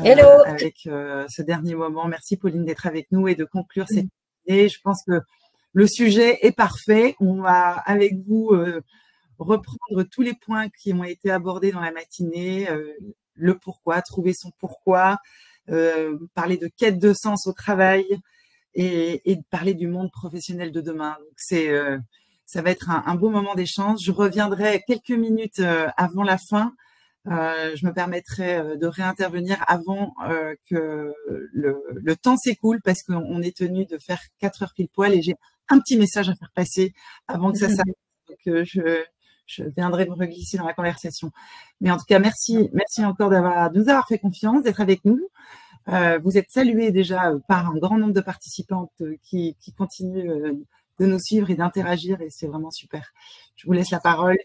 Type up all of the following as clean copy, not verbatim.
Hello! avec ce dernier moment. Merci Pauline d'être avec nous et de conclure cette idée. Je pense que le sujet est parfait. On va avec vous reprendre tous les points qui ont été abordés dans la matinée, le pourquoi, trouver son pourquoi, parler de quête de sens au travail et parler du monde professionnel de demain. Donc ça va être un beau moment d'échange. Je reviendrai quelques minutes avant la fin. Je me permettrai de réintervenir avant que le temps s'écoule parce qu'on est tenu de faire 4 heures pile poil et j'ai un petit message à faire passer avant que ça s'arrête. Donc je viendrai me reglisser dans la conversation. Mais en tout cas, merci encore de nous avoir fait confiance, d'être avec nous. Vous êtes salués déjà par un grand nombre de participantes qui continuent de nous suivre et d'interagir et c'est vraiment super. Je vous laisse la parole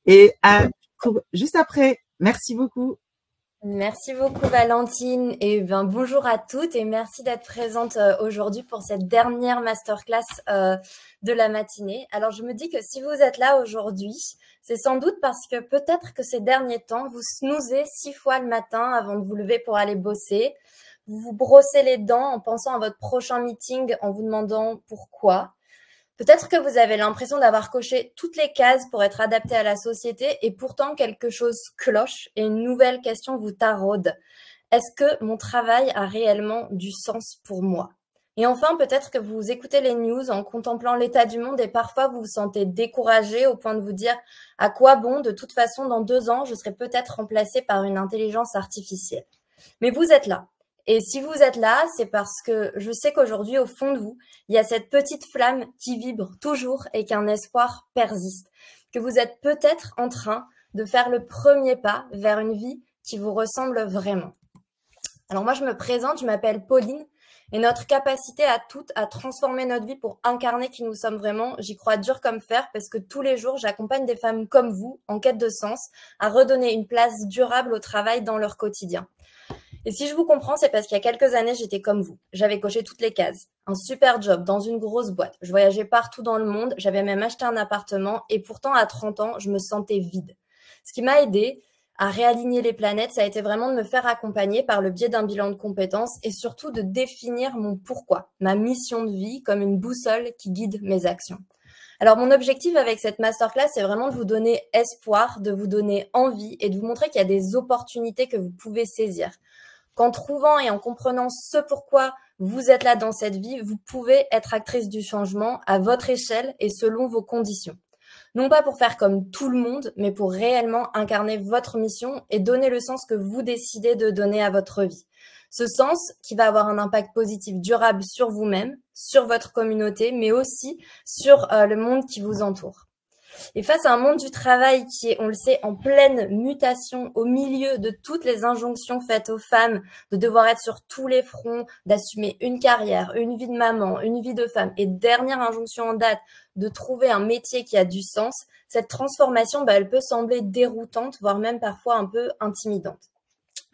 et juste après. Merci beaucoup. Merci beaucoup Valentine et bonjour à toutes et merci d'être présente aujourd'hui pour cette dernière masterclass de la matinée. Alors je me dis que si vous êtes là aujourd'hui, c'est sans doute parce que peut-être que ces derniers temps, vous snoozez 6 fois le matin avant de vous lever pour aller bosser. Vous vous brossez les dents en pensant à votre prochain meeting en vous demandant pourquoi. Peut-être que vous avez l'impression d'avoir coché toutes les cases pour être adapté à la société et pourtant quelque chose cloche et une nouvelle question vous taraude. Est-ce que mon travail a réellement du sens pour moi? Et enfin, peut-être que vous écoutez les news en contemplant l'état du monde et parfois vous vous sentez découragé au point de vous dire à quoi bon, de toute façon, dans 2 ans, je serai peut-être remplacé par une intelligence artificielle. Mais vous êtes là. Et si vous êtes là, c'est parce que je sais qu'aujourd'hui, au fond de vous, il y a cette petite flamme qui vibre toujours et qu'un espoir persiste. Que vous êtes peut-être en train de faire le premier pas vers une vie qui vous ressemble vraiment. Alors moi, je me présente, je m'appelle Pauline et notre capacité à toutes à transformer notre vie pour incarner qui nous sommes vraiment, j'y crois dur comme fer parce que tous les jours, j'accompagne des femmes comme vous en quête de sens à redonner une place durable au travail dans leur quotidien. Et si je vous comprends, c'est parce qu'il y a quelques années, j'étais comme vous. J'avais coché toutes les cases. Un super job dans une grosse boîte. Je voyageais partout dans le monde. J'avais même acheté un appartement. Et pourtant, à 30 ans, je me sentais vide. Ce qui m'a aidé à réaligner les planètes, ça a été vraiment de me faire accompagner par le biais d'un bilan de compétences et surtout de définir mon pourquoi, ma mission de vie comme une boussole qui guide mes actions. Alors, mon objectif avec cette masterclass, c'est vraiment de vous donner espoir, de vous donner envie et de vous montrer qu'il y a des opportunités que vous pouvez saisir. Qu'en trouvant et en comprenant ce pourquoi vous êtes là dans cette vie, vous pouvez être actrice du changement à votre échelle et selon vos conditions. Non pas pour faire comme tout le monde, mais pour réellement incarner votre mission et donner le sens que vous décidez de donner à votre vie. Ce sens qui va avoir un impact positif durable sur vous-même, sur votre communauté, mais aussi sur le monde qui vous entoure. Et face à un monde du travail qui est, on le sait, en pleine mutation, au milieu de toutes les injonctions faites aux femmes, de devoir être sur tous les fronts, d'assumer une carrière, une vie de maman, une vie de femme, et dernière injonction en date, de trouver un métier qui a du sens, cette transformation, elle peut sembler déroutante, voire même parfois un peu intimidante.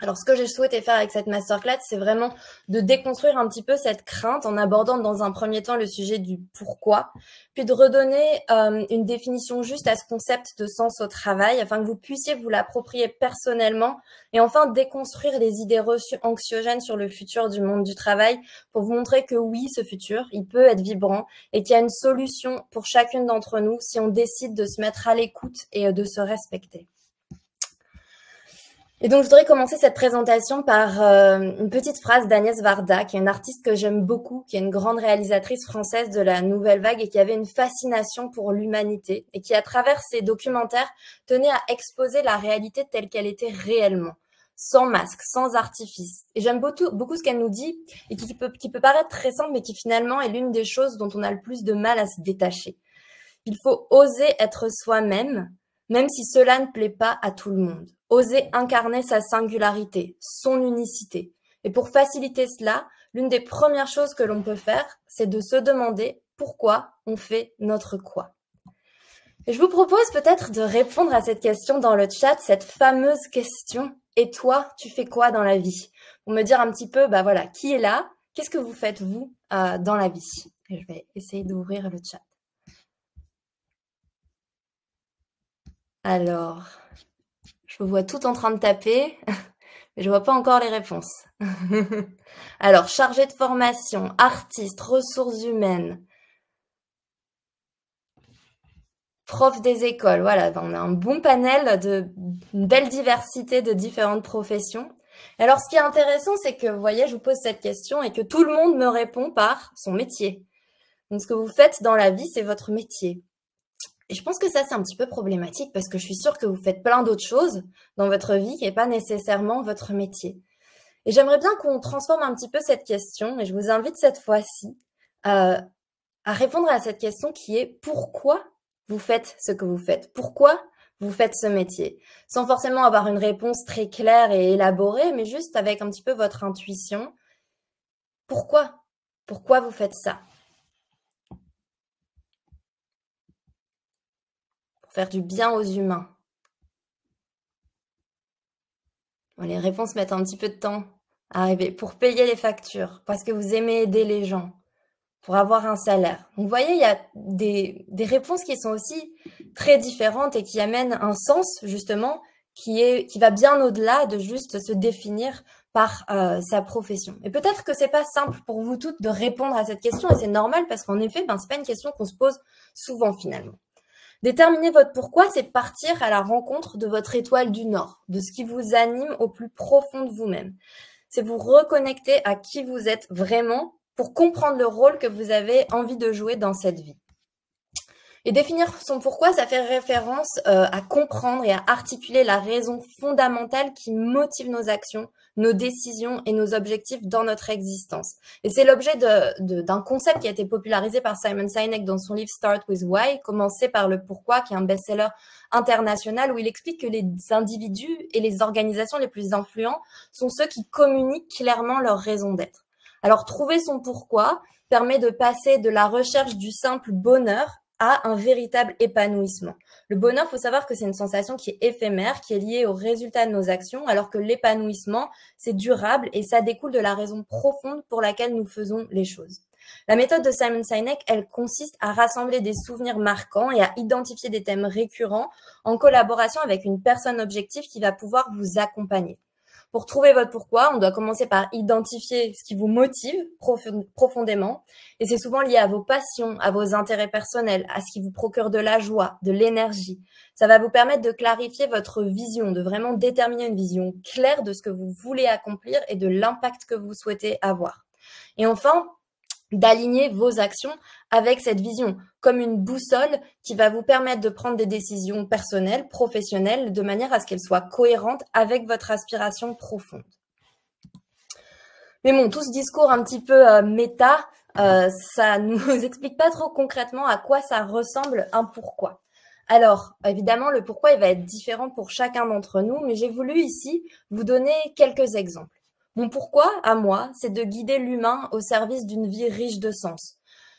Alors, ce que j'ai souhaité faire avec cette masterclass, c'est vraiment de déconstruire un petit peu cette crainte en abordant dans un premier temps le sujet du pourquoi, puis de redonner une définition juste à ce concept de sens au travail afin que vous puissiez vous l'approprier personnellement et enfin déconstruire les idées reçues anxiogènes sur le futur du monde du travail pour vous montrer que oui, ce futur, il peut être vibrant et qu'il y a une solution pour chacune d'entre nous si on décide de se mettre à l'écoute et de se respecter. Et donc, je voudrais commencer cette présentation par une petite phrase d'Agnès Varda, qui est une artiste que j'aime beaucoup, qui est une grande réalisatrice française de la Nouvelle Vague et qui avait une fascination pour l'humanité et qui, à travers ses documentaires, tenait à exposer la réalité telle qu'elle était réellement, sans masque, sans artifice. Et j'aime beaucoup ce qu'elle nous dit et qui peut paraître très simple, mais qui finalement est l'une des choses dont on a le plus de mal à se détacher. Il faut oser être soi-même, même si cela ne plaît pas à tout le monde. Oser incarner sa singularité, son unicité. Et pour faciliter cela, l'une des premières choses que l'on peut faire, c'est de se demander pourquoi on fait notre quoi. Et je vous propose peut-être de répondre à cette question dans le chat, cette fameuse question « Et toi, tu fais quoi dans la vie ?» Pour me dire un petit peu, voilà, qui est là? Qu'est-ce que vous faites, vous, dans la vie? Et je vais essayer d'ouvrir le chat. Alors, je vous vois tout en train de taper. Je vois pas encore les réponses. Alors, chargé de formation, artiste, ressources humaines, prof des écoles. Voilà, on a un bon panel une belle diversité de différentes professions. Alors, ce qui est intéressant, c'est que, vous voyez, je vous pose cette question et que tout le monde me répond par son métier. Donc, ce que vous faites dans la vie, c'est votre métier. Et je pense que ça, c'est un petit peu problématique parce que je suis sûre que vous faites plein d'autres choses dans votre vie qui n'est pas nécessairement votre métier. Et j'aimerais bien qu'on transforme un petit peu cette question et je vous invite cette fois-ci à répondre à cette question qui est pourquoi vous faites ce que vous faites? Pourquoi vous faites ce métier? Sans forcément avoir une réponse très claire et élaborée, mais juste avec un petit peu votre intuition. Pourquoi? Pourquoi vous faites ça? Pour faire du bien aux humains. Bon, les réponses mettent un petit peu de temps à arriver. Pour payer les factures, parce que vous aimez aider les gens, pour avoir un salaire. Donc, vous voyez, il y a des réponses qui sont aussi très différentes et qui amènent un sens, justement, qui va bien au-delà de juste se définir par sa profession. Et peut-être que c'est pas simple pour vous toutes de répondre à cette question, et c'est normal parce qu'en effet, c'est pas une question qu'on se pose souvent finalement. Déterminer votre pourquoi, c'est partir à la rencontre de votre étoile du Nord, de ce qui vous anime au plus profond de vous-même. C'est vous reconnecter à qui vous êtes vraiment pour comprendre le rôle que vous avez envie de jouer dans cette vie. Et définir son pourquoi, ça fait référence à comprendre et à articuler la raison fondamentale qui motive nos actions, nos décisions et nos objectifs dans notre existence. Et c'est l'objet d'un concept qui a été popularisé par Simon Sinek dans son livre Start with Why, commencer par le pourquoi, qui est un best-seller international où il explique que les individus et les organisations les plus influents sont ceux qui communiquent clairement leur raison d'être. Alors, trouver son pourquoi permet de passer de la recherche du simple bonheur à un véritable épanouissement. Le bonheur, il faut savoir que c'est une sensation qui est éphémère, qui est liée au résultat de nos actions, alors que l'épanouissement, c'est durable et ça découle de la raison profonde pour laquelle nous faisons les choses. La méthode de Simon Sinek, elle consiste à rassembler des souvenirs marquants et à identifier des thèmes récurrents en collaboration avec une personne objective qui va pouvoir vous accompagner. Pour trouver votre pourquoi, on doit commencer par identifier ce qui vous motive profondément. Et c'est souvent lié à vos passions, à vos intérêts personnels, à ce qui vous procure de la joie, de l'énergie. Ça va vous permettre de clarifier votre vision, de vraiment déterminer une vision claire de ce que vous voulez accomplir et de l'impact que vous souhaitez avoir. Et enfin, d'aligner vos actions avec cette vision, comme une boussole qui va vous permettre de prendre des décisions personnelles, professionnelles, de manière à ce qu'elles soient cohérentes avec votre aspiration profonde. Mais bon, tout ce discours un petit peu méta, ça nous explique pas trop concrètement à quoi ça ressemble un pourquoi. Alors, évidemment, le pourquoi il va être différent pour chacun d'entre nous, mais j'ai voulu ici vous donner quelques exemples. Mon pourquoi, à moi, c'est de guider l'humain au service d'une vie riche de sens.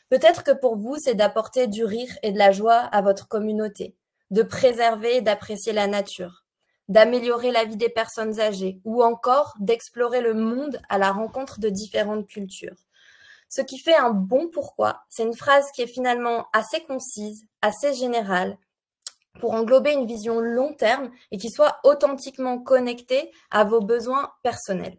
Peut-être que pour vous, c'est d'apporter du rire et de la joie à votre communauté, de préserver et d'apprécier la nature, d'améliorer la vie des personnes âgées ou encore d'explorer le monde à la rencontre de différentes cultures. Ce qui fait un bon pourquoi, c'est une phrase qui est finalement assez concise, assez générale, pour englober une vision long terme et qui soit authentiquement connectée à vos besoins personnels.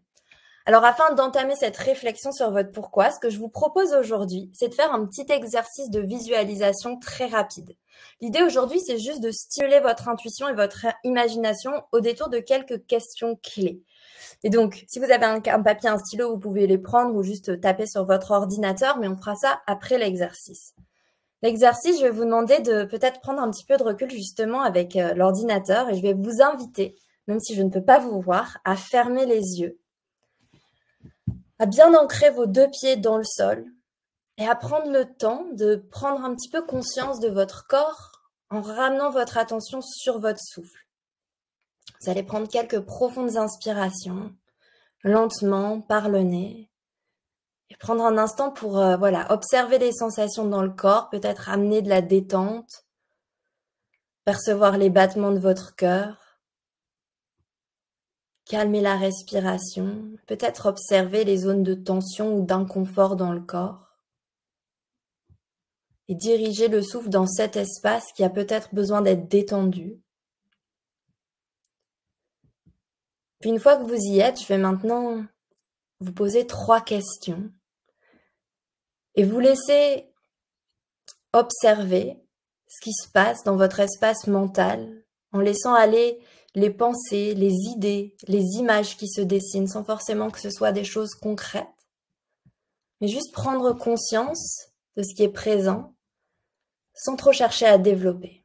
Alors, afin d'entamer cette réflexion sur votre pourquoi, ce que je vous propose aujourd'hui, c'est de faire un petit exercice de visualisation très rapide. L'idée aujourd'hui, c'est juste de stimuler votre intuition et votre imagination au détour de quelques questions clés. Et donc, si vous avez un papier, un stylo, vous pouvez les prendre ou juste taper sur votre ordinateur, mais on fera ça après l'exercice. L'exercice, je vais vous demander de peut-être prendre un petit peu de recul justement avec l'ordinateur et je vais vous inviter, même si je ne peux pas vous voir, à fermer les yeux, à bien ancrer vos deux pieds dans le sol et à prendre le temps de prendre un petit peu conscience de votre corps en ramenant votre attention sur votre souffle. Vous allez prendre quelques profondes inspirations, lentement, par le nez, et prendre un instant pour observer les sensations dans le corps, peut-être amener de la détente, percevoir les battements de votre cœur, calmer la respiration, peut-être observer les zones de tension ou d'inconfort dans le corps et diriger le souffle dans cet espace qui a peut-être besoin d'être détendu. Puis une fois que vous y êtes, je vais maintenant vous poser 3 questions et vous laisser observer ce qui se passe dans votre espace mental en laissant aller les pensées, les idées, les images qui se dessinent sans forcément que ce soit des choses concrètes, mais juste prendre conscience de ce qui est présent sans trop chercher à développer.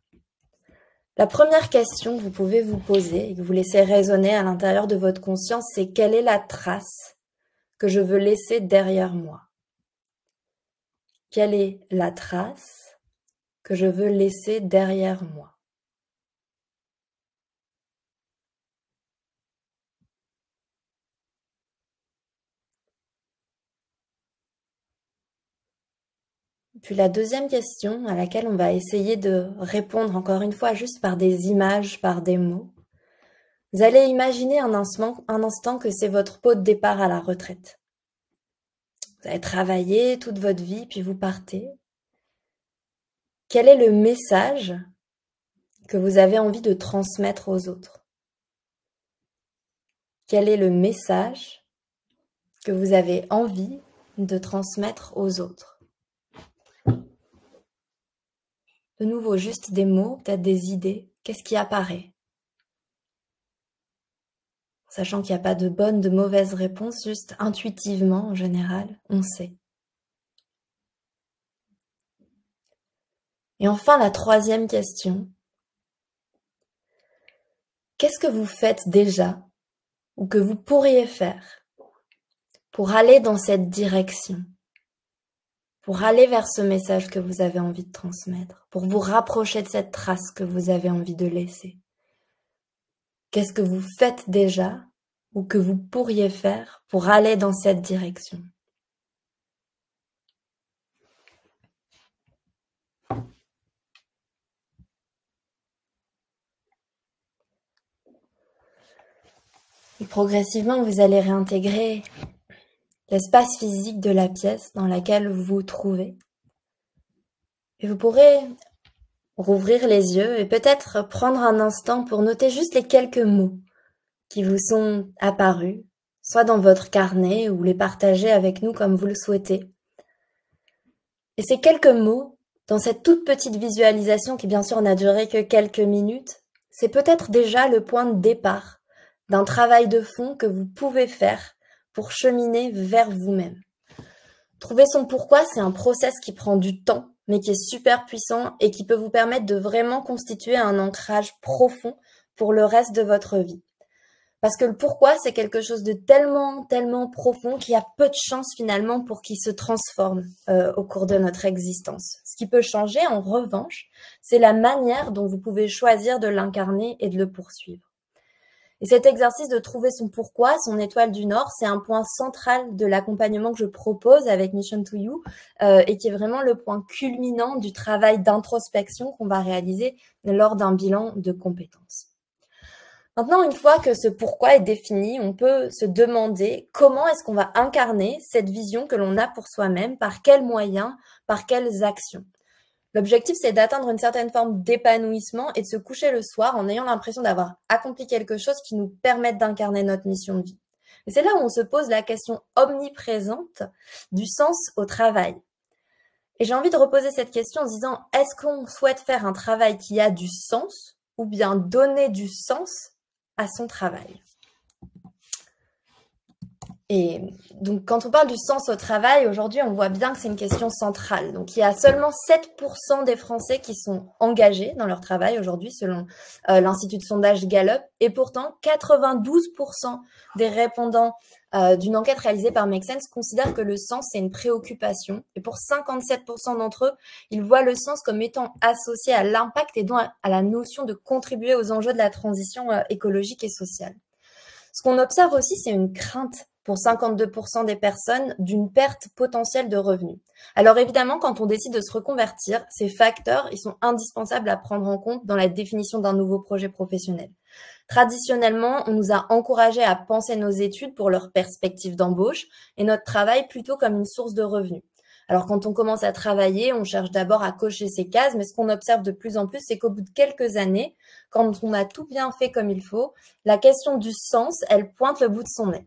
La première question que vous pouvez vous poser et que vous laissez résonner à l'intérieur de votre conscience, c'est quelle est la trace que je veux laisser derrière moi? Quelle est la trace que je veux laisser derrière moi? Puis la deuxième question à laquelle on va essayer de répondre encore une fois juste par des images, par des mots. Vous allez imaginer un instant que c'est votre pot de départ à la retraite. Vous avez travaillé toute votre vie, puis vous partez. Quel est le message que vous avez envie de transmettre aux autres? Quel est le message que vous avez envie de transmettre aux autres? De nouveau, juste des mots, peut-être des idées. Qu'est-ce qui apparaît? Sachant qu'il n'y a pas de bonne, de mauvaise réponse, juste intuitivement, en général, on sait. Et enfin, la troisième question. Qu'est-ce que vous faites déjà ou que vous pourriez faire pour aller dans cette direction, pour aller vers ce message que vous avez envie de transmettre, pour vous rapprocher de cette trace que vous avez envie de laisser? Qu'est-ce que vous faites déjà ou que vous pourriez faire pour aller dans cette direction? Et progressivement, vous allez réintégrer l'espace physique de la pièce dans laquelle vous vous trouvez. Et vous pourrez rouvrir les yeux et peut-être prendre un instant pour noter juste les quelques mots qui vous sont apparus, soit dans votre carnet ou les partager avec nous comme vous le souhaitez. Et ces quelques mots, dans cette toute petite visualisation qui bien sûr n'a duré que quelques minutes, c'est peut-être déjà le point de départ d'un travail de fond que vous pouvez faire pour cheminer vers vous-même. Trouver son pourquoi, c'est un process qui prend du temps, mais qui est super puissant et qui peut vous permettre de vraiment constituer un ancrage profond pour le reste de votre vie. Parce que le pourquoi, c'est quelque chose de tellement, tellement profond qu'il y a peu de chances finalement pour qu'il se transforme au cours de notre existence. Ce qui peut changer, en revanche, c'est la manière dont vous pouvez choisir de l'incarner et de le poursuivre. Et cet exercice de trouver son pourquoi, son étoile du Nord, c'est un point central de l'accompagnement que je propose avec Mission to You et qui est vraiment le point culminant du travail d'introspection qu'on va réaliser lors d'un bilan de compétences. Maintenant, une fois que ce pourquoi est défini, on peut se demander comment est-ce qu'on va incarner cette vision que l'on a pour soi-même, par quels moyens, par quelles actions. L'objectif, c'est d'atteindre une certaine forme d'épanouissement et de se coucher le soir en ayant l'impression d'avoir accompli quelque chose qui nous permette d'incarner notre mission de vie. Et c'est là où on se pose la question omniprésente du sens au travail. Et j'ai envie de reposer cette question en se disant, est-ce qu'on souhaite faire un travail qui a du sens ou bien donner du sens à son travail? Et donc, quand on parle du sens au travail, aujourd'hui, on voit bien que c'est une question centrale. Donc, il y a seulement 7% des Français qui sont engagés dans leur travail aujourd'hui, selon l'Institut de sondage Gallup. Et pourtant, 92% des répondants d'une enquête réalisée par Make Sense considèrent que le sens, c'est une préoccupation. Et pour 57% d'entre eux, ils voient le sens comme étant associé à l'impact et donc à la notion de contribuer aux enjeux de la transition écologique et sociale. Ce qu'on observe aussi, c'est une crainte pour 52% des personnes d'une perte potentielle de revenus. Alors évidemment, quand on décide de se reconvertir, ces facteurs, ils sont indispensables à prendre en compte dans la définition d'un nouveau projet professionnel. Traditionnellement, on nous a encouragés à penser nos études pour leur perspective d'embauche et notre travail plutôt comme une source de revenus. Alors, quand on commence à travailler, on cherche d'abord à cocher ces cases, mais ce qu'on observe de plus en plus, c'est qu'au bout de quelques années, quand on a tout bien fait comme il faut, la question du sens, elle pointe le bout de son nez.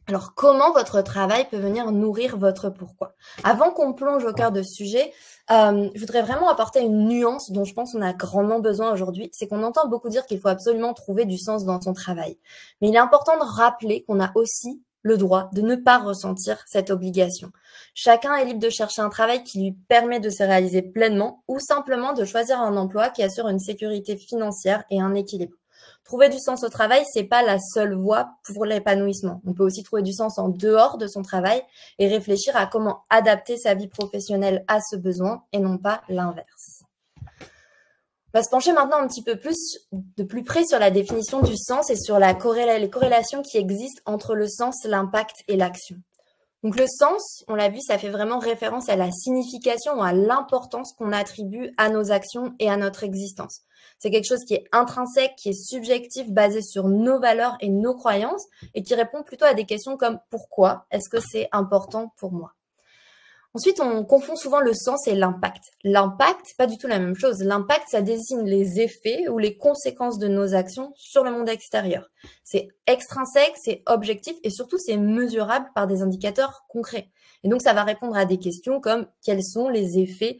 Alors, comment votre travail peut venir nourrir votre pourquoi? Avant qu'on plonge au cœur de ce sujet, je voudrais vraiment apporter une nuance dont je pense qu'on a grandement besoin aujourd'hui. C'est qu'on entend beaucoup dire qu'il faut absolument trouver du sens dans son travail. Mais il est important de rappeler qu'on a aussi le droit de ne pas ressentir cette obligation. Chacun est libre de chercher un travail qui lui permet de se réaliser pleinement ou simplement de choisir un emploi qui assure une sécurité financière et un équilibre. Trouver du sens au travail, c'est pas la seule voie pour l'épanouissement. On peut aussi trouver du sens en dehors de son travail et réfléchir à comment adapter sa vie professionnelle à ce besoin et non pas l'inverse. On va se pencher maintenant un petit peu plus de plus près sur la définition du sens et sur les corrélations qui existent entre le sens, l'impact et l'action. Donc le sens, on l'a vu, ça fait vraiment référence à la signification, à l'importance qu'on attribue à nos actions et à notre existence. C'est quelque chose qui est intrinsèque, qui est subjectif, basé sur nos valeurs et nos croyances et qui répond plutôt à des questions comme pourquoi est-ce que c'est important pour moi? Ensuite, on confond souvent le sens et l'impact. L'impact, c'est pas du tout la même chose. L'impact, ça désigne les effets ou les conséquences de nos actions sur le monde extérieur. C'est extrinsèque, c'est objectif et surtout c'est mesurable par des indicateurs concrets. Et donc, ça va répondre à des questions comme quels sont les effets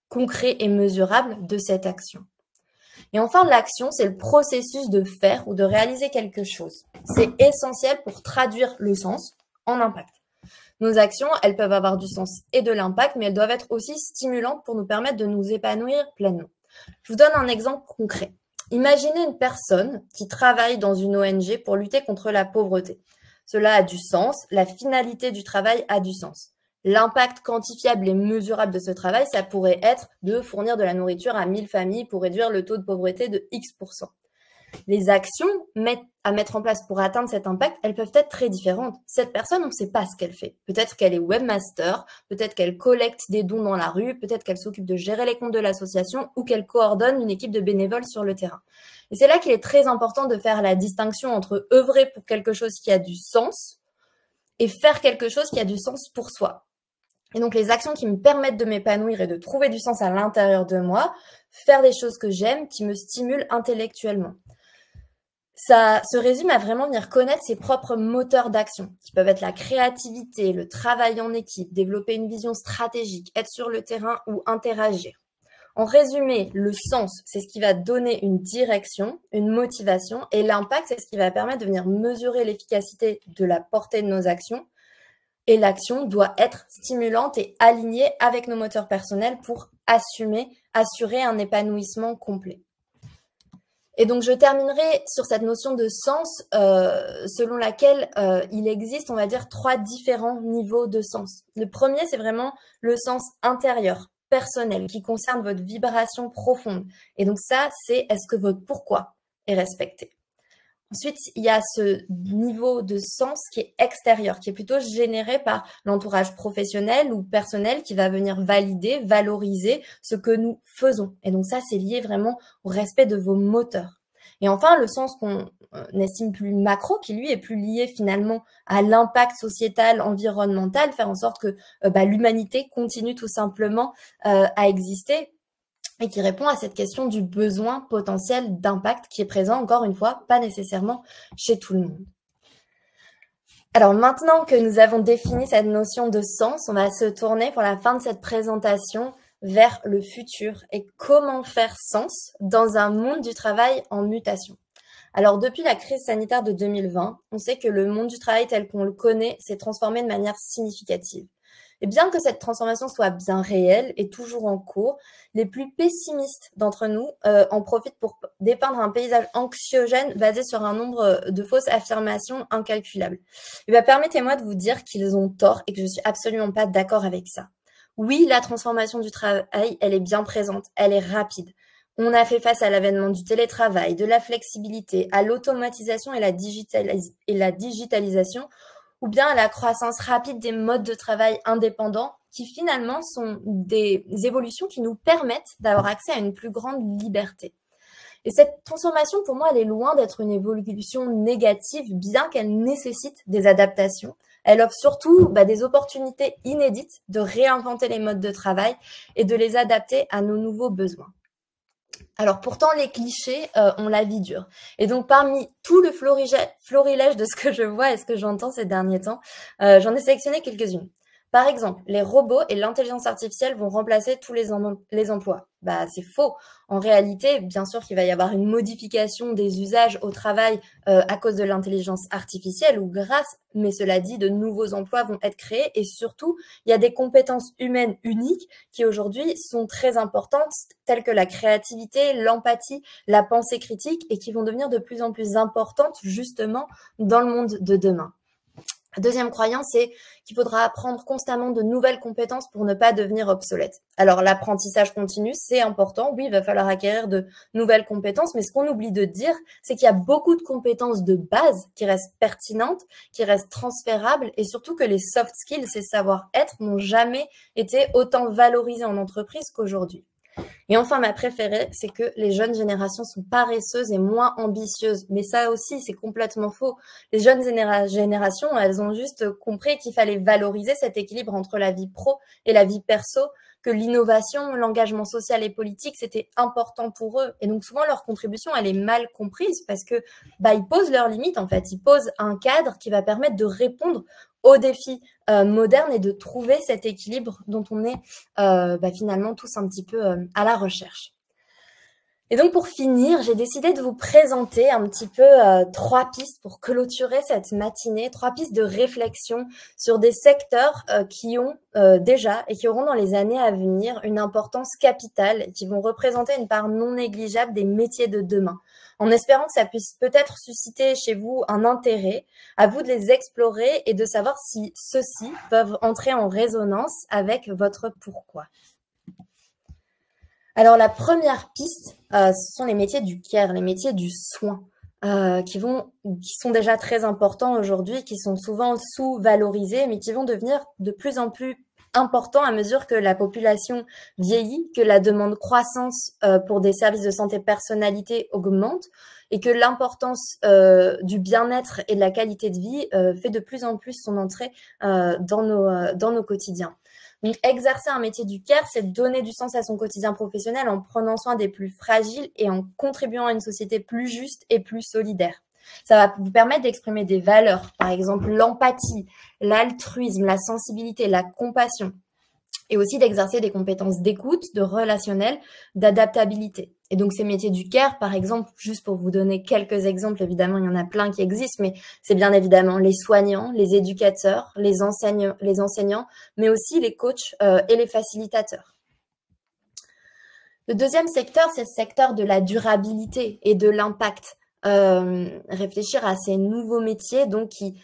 concrets et mesurables de cette action. Et enfin, l'action, c'est le processus de faire ou de réaliser quelque chose. C'est essentiel pour traduire le sens en impact. Nos actions, elles peuvent avoir du sens et de l'impact, mais elles doivent être aussi stimulantes pour nous permettre de nous épanouir pleinement. Je vous donne un exemple concret. Imaginez une personne qui travaille dans une ONG pour lutter contre la pauvreté. Cela a du sens, la finalité du travail a du sens. L'impact quantifiable et mesurable de ce travail, ça pourrait être de fournir de la nourriture à 1000 familles pour réduire le taux de pauvreté de X%. Les actions à mettre en place pour atteindre cet impact, elles peuvent être très différentes. Cette personne, on ne sait pas ce qu'elle fait. Peut-être qu'elle est webmaster, peut-être qu'elle collecte des dons dans la rue, peut-être qu'elle s'occupe de gérer les comptes de l'association ou qu'elle coordonne une équipe de bénévoles sur le terrain. Et c'est là qu'il est très important de faire la distinction entre œuvrer pour quelque chose qui a du sens et faire quelque chose qui a du sens pour soi. Et donc, les actions qui me permettent de m'épanouir et de trouver du sens à l'intérieur de moi, faire des choses que j'aime, qui me stimulent intellectuellement. Ça se résume à vraiment venir connaître ses propres moteurs d'action, qui peuvent être la créativité, le travail en équipe, développer une vision stratégique, être sur le terrain ou interagir. En résumé, le sens, c'est ce qui va donner une direction, une motivation, et l'impact, c'est ce qui va permettre de venir mesurer l'efficacité de la portée de nos actions. Et l'action doit être stimulante et alignée avec nos moteurs personnels pour assurer un épanouissement complet. Et donc, je terminerai sur cette notion de sens selon laquelle il existe, on va dire, 3 différents niveaux de sens. Le premier, c'est vraiment le sens intérieur, personnel, qui concerne votre vibration profonde. Et donc ça, c'est est-ce que votre pourquoi est respecté. Ensuite, il y a ce niveau de sens qui est extérieur, qui est plutôt généré par l'entourage professionnel ou personnel qui va venir valider, valoriser ce que nous faisons. Et donc ça, c'est lié vraiment au respect de vos moteurs. Et enfin, le sens qu'on estime plus macro, qui lui est plus lié finalement à l'impact sociétal, environnemental, faire en sorte que l'humanité continue tout simplement à exister, et qui répond à cette question du besoin potentiel d'impact qui est présent, encore une fois, pas nécessairement chez tout le monde. Alors maintenant que nous avons défini cette notion de sens, on va se tourner pour la fin de cette présentation vers le futur et comment faire sens dans un monde du travail en mutation. Alors depuis la crise sanitaire de 2020, on sait que le monde du travail tel qu'on le connaît s'est transformé de manière significative. Et bien que cette transformation soit bien réelle et toujours en cours, les plus pessimistes d'entre nous en profitent pour dépeindre un paysage anxiogène basé sur un nombre de fausses affirmations incalculables. Et permettez-moi de vous dire qu'ils ont tort et que je suis absolument pas d'accord avec ça. Oui, la transformation du travail, elle est bien présente, elle est rapide. On a fait face à l'avènement du télétravail, de la flexibilité, à l'automatisation et la digitalisation, ou bien à la croissance rapide des modes de travail indépendants qui finalement sont des évolutions qui nous permettent d'avoir accès à une plus grande liberté. Et cette transformation, pour moi, elle est loin d'être une évolution négative, bien qu'elle nécessite des adaptations Elle offre surtout des opportunités inédites de réinventer les modes de travail et de les adapter à nos nouveaux besoins. Alors pourtant, les clichés ont la vie dure. Et donc parmi tout le florilège de ce que je vois et ce que j'entends ces derniers temps, j'en ai sélectionné quelques-unes. Par exemple, les robots et l'intelligence artificielle vont remplacer tous les emplois. C'est faux. En réalité, bien sûr qu'il va y avoir une modification des usages au travail à cause de l'intelligence artificielle ou grâce, mais cela dit, de nouveaux emplois vont être créés et surtout, il y a des compétences humaines uniques qui aujourd'hui sont très importantes, telles que la créativité, l'empathie, la pensée critique et qui vont devenir de plus en plus importantes justement dans le monde de demain. Deuxième croyance, c'est qu'il faudra apprendre constamment de nouvelles compétences pour ne pas devenir obsolète. Alors, l'apprentissage continu, c'est important. Oui, il va falloir acquérir de nouvelles compétences, mais ce qu'on oublie de dire, c'est qu'il y a beaucoup de compétences de base qui restent pertinentes, qui restent transférables et surtout que les soft skills, ces savoir-être, n'ont jamais été autant valorisés en entreprise qu'aujourd'hui. Et enfin, ma préférée, c'est que les jeunes générations sont paresseuses et moins ambitieuses. Mais ça aussi, c'est complètement faux. Les jeunes générations, elles ont juste compris qu'il fallait valoriser cet équilibre entre la vie pro et la vie perso, que l'innovation, l'engagement social et politique, c'était important pour eux. Et donc souvent, leur contribution, elle est mal comprise parce que ils posent leurs limites, en fait. Ils posent un cadre qui va permettre de répondre aux défis modernes et de trouver cet équilibre dont on est finalement tous un petit peu à la recherche. Et donc pour finir, j'ai décidé de vous présenter un petit peu 3 pistes pour clôturer cette matinée, 3 pistes de réflexion sur des secteurs qui ont déjà et qui auront dans les années à venir une importance capitale et qui vont représenter une part non négligeable des métiers de demain. En espérant que ça puisse peut-être susciter chez vous un intérêt, à vous de les explorer et de savoir si ceux-ci peuvent entrer en résonance avec votre pourquoi. Alors, la première piste, ce sont les métiers du care, les métiers du soin, qui sont déjà très importants aujourd'hui, qui sont souvent sous-valorisés, mais qui vont devenir de plus en plus importants à mesure que la population vieillit, que la demande croissance pour des services de santé personnalité augmente et que l'importance du bien-être et de la qualité de vie fait de plus en plus son entrée dans nos quotidiens. Donc, exercer un métier du care, c'est donner du sens à son quotidien professionnel en prenant soin des plus fragiles et en contribuant à une société plus juste et plus solidaire. Ça va vous permettre d'exprimer des valeurs, par exemple l'empathie, l'altruisme, la sensibilité, la compassion, et aussi d'exercer des compétences d'écoute, de relationnel, d'adaptabilité. Et donc, ces métiers du care, par exemple, juste pour vous donner quelques exemples, évidemment, il y en a plein qui existent, mais c'est bien évidemment les soignants, les éducateurs, les enseignants, mais aussi les coachs et les facilitateurs. Le deuxième secteur, c'est le secteur de la durabilité et de l'impact. Réfléchir à ces nouveaux métiers donc qui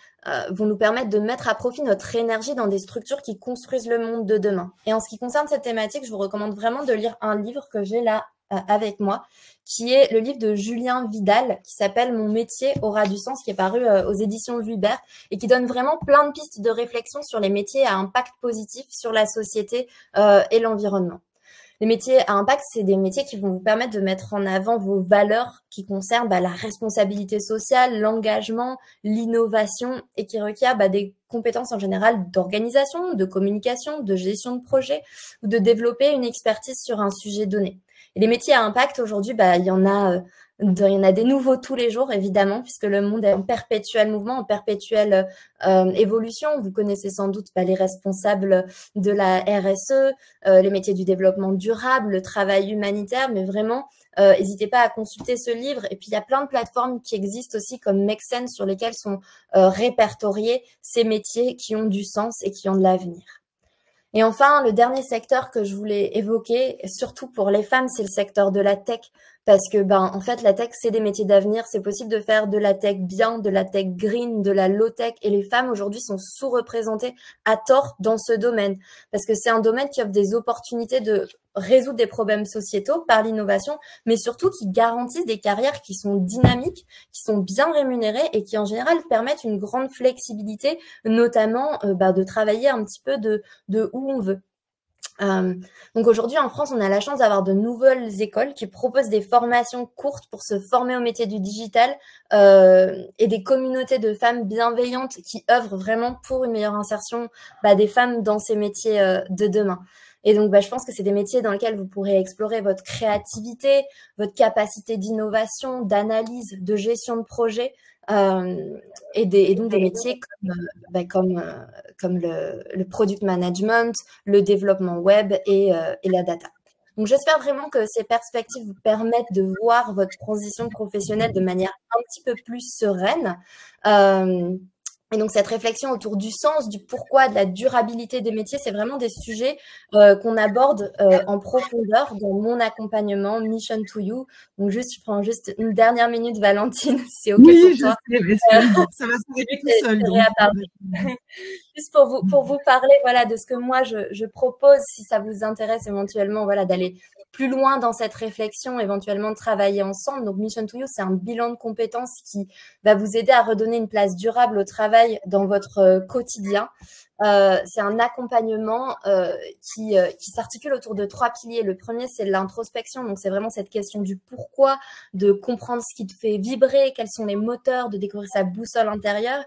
vont nous permettre de mettre à profit notre énergie dans des structures qui construisent le monde de demain. Et en ce qui concerne cette thématique, je vous recommande vraiment de lire un livre que j'ai là avec moi, qui est le livre de Julien Vidal, qui s'appelle « Mon métier aura du sens », qui est paru aux éditions Vuibert et qui donne vraiment plein de pistes de réflexion sur les métiers à impact positif sur la société et l'environnement. Les métiers à impact, c'est des métiers qui vont vous permettre de mettre en avant vos valeurs qui concernent la responsabilité sociale, l'engagement, l'innovation et qui requièrent des compétences en général d'organisation, de communication, de gestion de projet ou de développer une expertise sur un sujet donné. Et les métiers à impact, aujourd'hui, il y en a des nouveaux tous les jours, évidemment, puisque le monde est en perpétuel mouvement, en perpétuelle évolution. Vous connaissez sans doute les responsables de la RSE, les métiers du développement durable, le travail humanitaire, mais vraiment, n'hésitez pas à consulter ce livre. Et puis, il y a plein de plateformes qui existent aussi, comme Make Sense, sur lesquelles sont répertoriés ces métiers qui ont du sens et qui ont de l'avenir. Et enfin, le dernier secteur que je voulais évoquer, surtout pour les femmes, c'est le secteur de la tech. Parce que, en fait, la tech, c'est des métiers d'avenir. C'est possible de faire de la tech bien, de la tech green, de la low-tech. Et les femmes, aujourd'hui, sont sous-représentées à tort dans ce domaine. Parce que c'est un domaine qui offre des opportunités de résoudre des problèmes sociétaux par l'innovation, mais surtout qui garantissent des carrières qui sont dynamiques, qui sont bien rémunérées et qui, en général, permettent une grande flexibilité, notamment de travailler un petit peu de où on veut. Donc aujourd'hui, en France, on a la chance d'avoir de nouvelles écoles qui proposent des formations courtes pour se former au métier du digital et des communautés de femmes bienveillantes qui œuvrent vraiment pour une meilleure insertion des femmes dans ces métiers de demain. Et donc, je pense que c'est des métiers dans lesquels vous pourrez explorer votre créativité, votre capacité d'innovation, d'analyse, de gestion de projet. Et donc des métiers comme le product management, le développement web et la data. Donc j'espère vraiment que ces perspectives vous permettent de voir votre transition professionnelle de manière un petit peu plus sereine. Et donc cette réflexion autour du sens, du pourquoi, de la durabilité des métiers, c'est vraiment des sujets qu'on aborde en profondeur dans mon accompagnement Mission to You. Donc je prends juste une dernière minute, Valentine, si c'est OK pour toi. Oui, je sais, mais ça va s'arrêter tout seul. Juste pour vous parler de ce que moi je propose, si ça vous intéresse éventuellement d'aller plus loin dans cette réflexion, éventuellement de travailler ensemble. Donc Mission to You, c'est un bilan de compétences qui va vous aider à redonner une place durable au travail dans votre quotidien. C'est un accompagnement qui s'articule autour de 3 piliers. Le premier, c'est l'introspection. Donc, c'est vraiment cette question du pourquoi, de comprendre ce qui te fait vibrer, quels sont les moteurs, de découvrir sa boussole intérieure.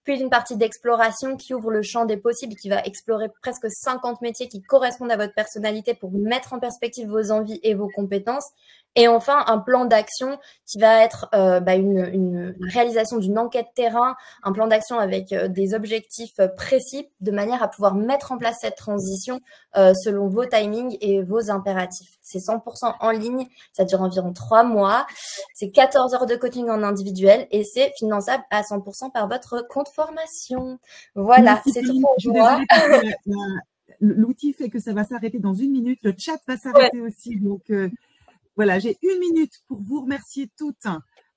Puis une partie d'exploration qui ouvre le champ des possibles, qui va explorer presque 50 métiers qui correspondent à votre personnalité pour mettre en perspective vos envies et vos compétences. Et enfin, un plan d'action qui va être une réalisation d'une enquête terrain, un plan d'action avec des objectifs précis de manière à pouvoir mettre en place cette transition selon vos timings et vos impératifs. C'est 100% en ligne, ça dure environ 3 mois, c'est 14 heures de coaching en individuel et c'est finançable à 100% par votre compte formation. Voilà, c'est tout pour moi. L'outil fait que ça va s'arrêter dans 1 minute, le chat va s'arrêter aussi, donc... Voilà, j'ai 1 minute pour vous remercier toutes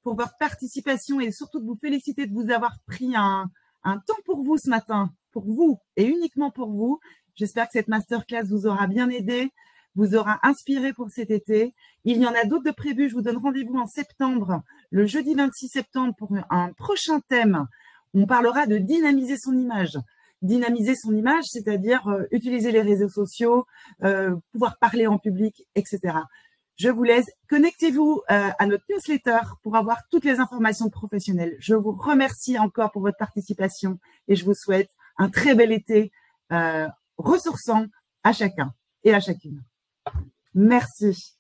pour votre participation et surtout de vous féliciter de vous avoir pris un temps pour vous ce matin, pour vous et uniquement pour vous. J'espère que cette masterclass vous aura bien aidé, vous aura inspiré pour cet été. Il y en a d'autres de prévus. Je vous donne rendez-vous en septembre, le jeudi 26 septembre pour un prochain thème. On parlera de dynamiser son image. Dynamiser son image, c'est-à-dire utiliser les réseaux sociaux, pouvoir parler en public, etc. Je vous laisse. Connectez-vous à notre newsletter pour avoir toutes les informations professionnelles. Je vous remercie encore pour votre participation et je vous souhaite un très bel été ressourçant à chacun et à chacune. Merci.